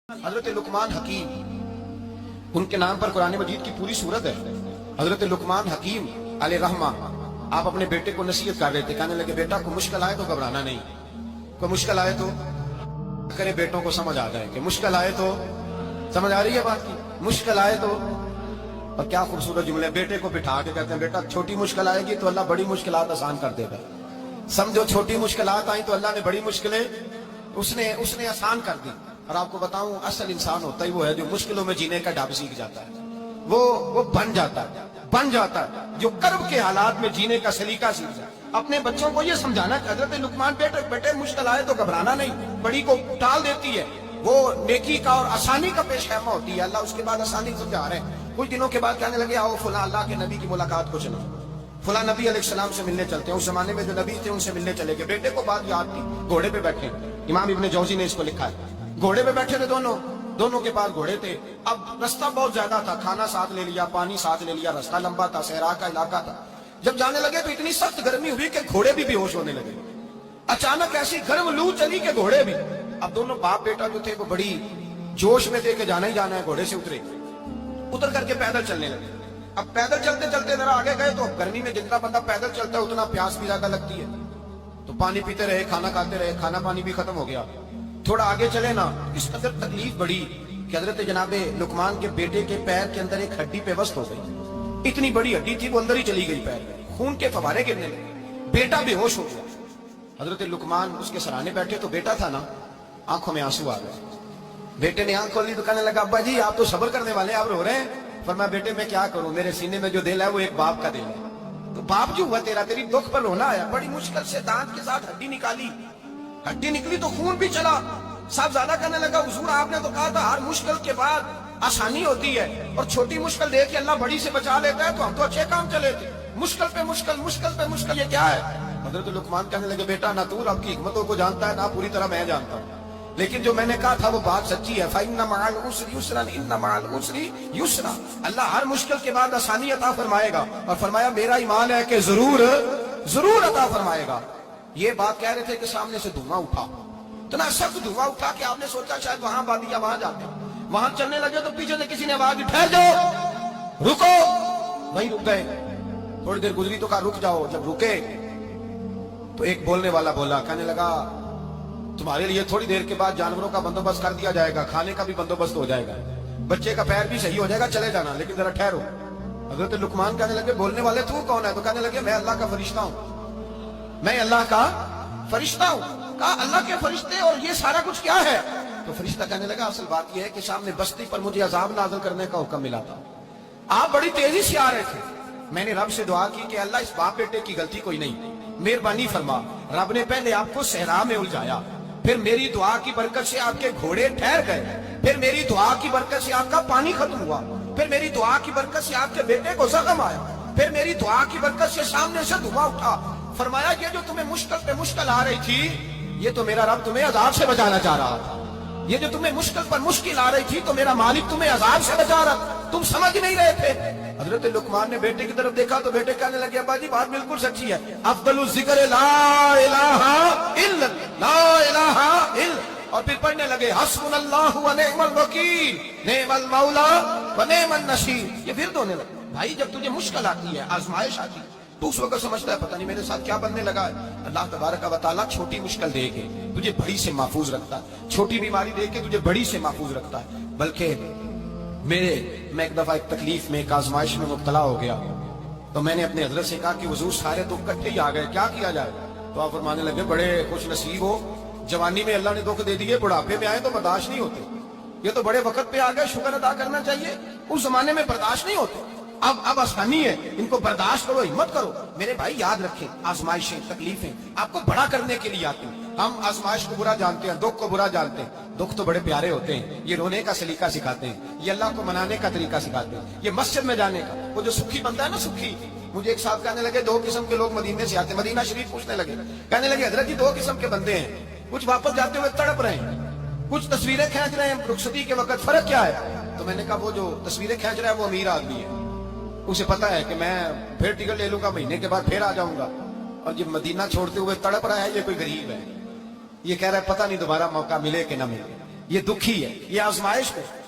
حضرت لقمان حکیم، ان کے نام پر قرآن مجید کی پوری سورت ہے۔ حضرت لقمان حکیم علیہ رحمہ آپ اپنے بیٹے کو نصیحت کر رہے تھے، کہنے لگے بیٹا کوئی مشکل آئے تو گھبرانا نہیں، کوئی مشکل آئے تو کرے بیٹوں کو سمجھ آ جائے کہ مشکل آئے تو سمجھ آ رہی ہے بات کی، مشکل آئے تو۔ اور کیا خوبصورت جملے، بیٹے کو بٹھا کے کہتے ہیں بیٹا چھوٹی مشکل آئے گی تو اللہ بڑی مشکلات آسان کر دے گا، سمجھو چھوٹی مشکلات آئیں تو اللہ نے بڑی مشکلیں اس نے آسان کر دی۔ اور آپ کو بتاؤں اصل انسان ہوتا ہی وہ ہے جو مشکلوں میں جینے کا ڈھب سیکھ جاتا ہے، وہ بن جاتا ہے جو کرب کے حالات میں جینے کا سلیقہ سیکھ جاتا ہے۔ اپنے بچوں کو یہ سمجھانا کہ حضرت لقمان بیٹے مشکل آئے تو گھبرانا نہیں، بڑی کو ٹال دیتی ہے، وہ نیکی کا اور آسانی کا پیش خیمہ ہوتی ہے۔ اللہ اس کے بعد آسانی سمجھا رہے ہیں۔ کچھ دنوں کے بعد کہنے لگے آؤ فلاں اللہ کے نبی کی ملاقات کو چلو، فلاں نبی علیہ السلام سے ملنے چلتے ہیں۔ اس زمانے میں جو نبی تھے ان سے ملنے چلے گئے۔ بیٹے کو بات یاد تھی، گھوڑے پہ بیٹھے، امام ابن جوزی نے اس کو لکھا ہے، گھوڑے پہ بیٹھے تھے دونوں کے پاس گھوڑے تھے۔ اب رستہ بہت زیادہ تھا، کھانا ساتھ لے لیا، پانی ساتھ لے لیا، رستہ لمبا تھا، صحرا کا علاقہ تھا۔ جب جانے لگے تو اتنی سخت گرمی ہوئی کہ گھوڑے بھی بے ہوش ہونے لگے، اچانک ایسی گرم لو چلی کہ گھوڑے بھی۔ اب دونوں باپ بیٹا جو تھے وہ بڑی جوش میں تھے کہ جانا ہی جانا ہے، گھوڑے سے اتر کر کے پیدل چلنے لگے۔ اب پیدل چلتے چلتے ذرا آگے گئے تو گرمی میں جتنا بندہ پیدل چلتا ہے اتنا پیاس بھی زیادہ لگتی ہے، تو پانی پیتے رہے، کھانا کھاتے رہے، کھانا پانی بھی ختم ہو گیا۔ تھوڑا آگے چلے نا، اس قدر تکلیف بڑی کہ حضرت جناب لقمان کے بیٹے کے پیر کے اندر ایک ہڈی پیوست ہو گئی، اتنی بڑی ہڈی تھی وہ اندر ہی چلی گئی، پیر میں خون کے فوارے گرنے لگے، بیٹا بے ہوش ہو گیا۔ حضرت لقمان اس کے سرانے بیٹھے تو بیٹا تھا نا، آنکھوں میں آنسو آ گئے۔ بیٹے نے آنکھ کھولی تو کہنے لگا ابا جی آپ تو صبر کرنے والے ہیں، آپ رو رہے ہیں۔ فرمایا بیٹے میں کیا کروں، میرے سینے میں جو دل ہے وہ ایک باپ کا دل ہے، تو باپ جو ہوا تیری دکھ پر رونا آیا۔ بڑی مشکل سے دانت کے ساتھ ہڈی نکالی، ہڈی نکلی تو خون بھی چلا۔ صاحب زیادہ کہنے لگا حضور آپ نے تو کہا تھا ہر مشکل کے بعد آسانی ہوتی ہے، اور چھوٹی مشکل دیکھ کے اللہ بڑی سے بچا لیتا ہے، تو ہم تو اچھے کام چلے تھے، مشکل پہ مشکل یہ کیا ہے؟ حضرت لقمان کہنے لگے بیٹا نہ تو رب کی حکمتوں کو جانتا ہے نہ پوری طرح میں جانتا ہوں، لیکن جو میں نے کہا تھا وہ بات سچی ہے۔ فَإِنَّ مَعَ الْعُسْرِ يُسْرًا إِنَّ مَعَ الْعُسْرِ يُسْرًا، اللہ ہر مشکل کے بعد آسانی عطا فرمائے گا، اور فرمایا میرا ایمان ہے کہ ضرور عطا فرمائے گا۔ یہ بات کہہ رہے تھے کہ سامنے سے دھواں اٹھا، اتنا سخت دھواں اٹھا کہ آپ نے سوچا شاید وہاں بادیا وہاں جاتے ہیں۔ وہاں چلنے لگے تو پیچھے سے کسی نے آواز دی ٹھہر جاؤ، رکو، وہیں رک گئے۔ تھوڑی دیر گزری تو کہا رک جاؤ۔ جب رکے تو ایک بولنے والا بولا، کہنے لگا تمہارے لیے تھوڑی دیر کے بعد جانوروں کا بندوبست کر دیا جائے گا، کھانے کا بھی بندوبست ہو جائے گا، بچے کا پیر بھی صحیح ہو جائے گا، چلے جانا، لیکن ذرا ٹھہرو۔ حضرت لقمان کہنے لگے بولنے والے تو کون ہے؟ تو کہنے لگے میں اللہ کا فرشتہ ہوں، میں اللہ کا فرشتہ ہوں۔ کہا اللہ کے فرشتے اور یہ سارا کچھ کیا ہے؟ تو فرشتہ کہنے لگا اصل بات یہ ہے کہ سامنے بستی پر مجھے عذاب نازل کرنے کا حکم ملا تھا، آپ بڑی تیزی سے آ رہے تھے، میں نے رب سے دعا کی کہ اللہ اس باپ بیٹے کی غلطی کوئی نہیں، مہربانی فرما۔ رب نے پہلے آپ کو صحرا میں الجھایا، پھر میری دعا کی برکت سے آپ کے گھوڑے ٹھہر گئے، پھر میری دعا کی برکت سے آپ کا پانی ختم ہوا، پھر میری دعا کی برکت سے آپ کے بیٹے کو زخم آیا، پھر میری دعا کی برکت سے سامنے سے دھواں اٹھا۔ فرمایا یہ جو تمہیں مشکل پہ مشکل آ رہی تھی، یہ تو میرا رب تمہیں عذاب سے بچانا چاہ رہا تھا، یہ جو تمہیں مشکل پر مشکل آ رہی تھی تو میرا مالک تمہیں عذاب سے بچا رہا، تم سمجھ نہیں رہے تھے۔ حضرت لقمان نے بیٹے کی طرف دیکھا تو بیٹے کہنے لگے ابا جی بات بالکل سچی ہے، افضل الذکر لا الہ الا لا الہ الا، اور پھر پڑھنے لگے حسبنا اللہ و نعم الوکیل نعم المولا و نعم النصیر۔ یہ ورد ہونے لگے۔ بھائی جب تجھے مشکل آتی ہے، آزمائش آتی ہے، تو اس وقت سمجھتا ہے پتہ نہیں میرے ساتھ کیا بننے لگا ہے۔ اللہ تبارک و تعالیٰ چھوٹی مشکل دے کے تجھے بڑی سے محفوظ رکھتا ہے، چھوٹی بیماری دے کے تجھے بڑی سے محفوظ رکھتا ہے۔ بلکہ میں ایک دفعہ ایک تکلیف میں، ایک آزمائش میں مبتلا ہو گیا، تو میں نے اپنے حضرت سے کہا کہ حضور سارے دکھ کٹھے ہی آ گئے، کیا کیا جائے؟ تو آپ فرمانے لگے بڑے خوش نصیب ہو، جوانی میں اللہ نے دکھ دے دیے، بڑھاپے میں آئے تو برداشت نہیں ہوتے، یہ تو بڑے وقت پہ آ گئے، شکر ادا کرنا چاہیے، اس زمانے میں برداشت نہیں ہوتے، اب آسانی ہے، ان کو برداشت کرو، ہمت کرو۔ میرے بھائی یاد رکھیں آزمائشیں تکلیفیں آپ کو بڑا کرنے کے لیے آتی ہیں۔ ہم آزمائش کو برا جانتے ہیں، دکھ کو برا جانتے ہیں، دکھ تو بڑے پیارے ہوتے ہیں، یہ رونے کا سلیقہ سکھاتے ہیں، یہ اللہ کو منانے کا طریقہ سکھاتے ہیں، یہ مسجد میں جانے کا، وہ جو سکھی بنتا ہے نا سکھی۔ مجھے ایک صاحب کہنے لگے دو قسم کے لوگ مدینے سے آتے ہیں، مدینہ شریف پوچھنے لگے، کہنے لگے حضرت جی دو قسم کے بندے ہیں، کچھ واپس جاتے ہوئے تڑپ رہے ہیں، کچھ تصویریں کھینچ رہے ہیں رخصتی کے وقت، فرق کیا ہے؟ تو میں نے کہا وہ جو تصویریں کھینچ رہا ہے وہ امیر آدمی ہے، اسے پتا ہے کہ میں پھر ٹکٹ لے لوں گا، مہینے کے بعد پھر آ جاؤں گا، اور یہ مدینہ چھوڑتے ہوئے تڑپ رہا ہے یہ کوئی غریب ہے، یہ کہہ رہا ہے پتہ نہیں دوبارہ موقع ملے کہ نہ ملے۔ یہ دکھی ہے، یہ آزمائش ہے۔